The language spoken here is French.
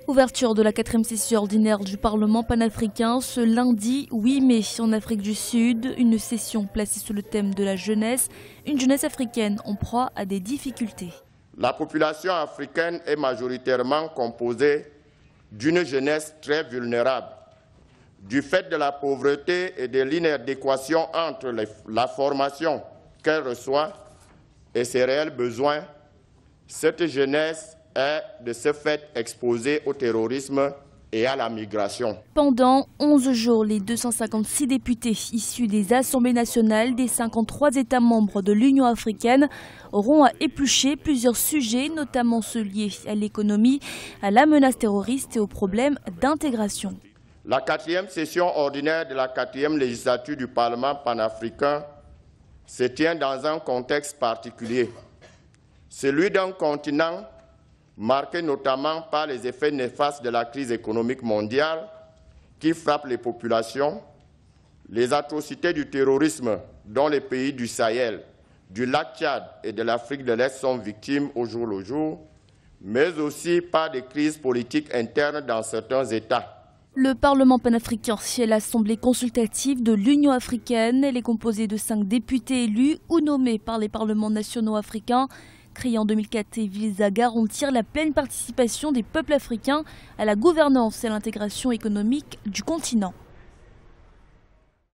Ouverture de la 4e session ordinaire du Parlement panafricain ce lundi 8 mai en Afrique du Sud. Une session placée sous le thème de la jeunesse, une jeunesse africaine en proie à des difficultés. La population africaine est majoritairement composée d'une jeunesse très vulnérable. Du fait de la pauvreté et de l'inadéquation entre la formation qu'elle reçoit et ses réels besoins, cette jeunesse est de ce fait exposée au terrorisme et à la migration. Pendant 11 jours, les 256 députés issus des assemblées nationales des 53 États membres de l'Union africaine auront à éplucher plusieurs sujets, notamment ceux liés à l'économie, à la menace terroriste et aux problèmes d'intégration. La 4e session ordinaire de la 4e législature du Parlement panafricain se tient dans un contexte particulier, celui d'un continent marqué notamment par les effets néfastes de la crise économique mondiale qui frappe les populations, les atrocités du terrorisme dont les pays du Sahel, du lac Tchad et de l'Afrique de l'Est sont victimes au jour le jour, mais aussi par des crises politiques internes dans certains États. Le Parlement panafricain est l'Assemblée consultative de l'Union africaine. Elle est composée de 5 députés élus ou nommés par les parlements nationaux africains. Créée en 2004 et vise à garantir la pleine participation des peuples africains à la gouvernance et à l'intégration économique du continent.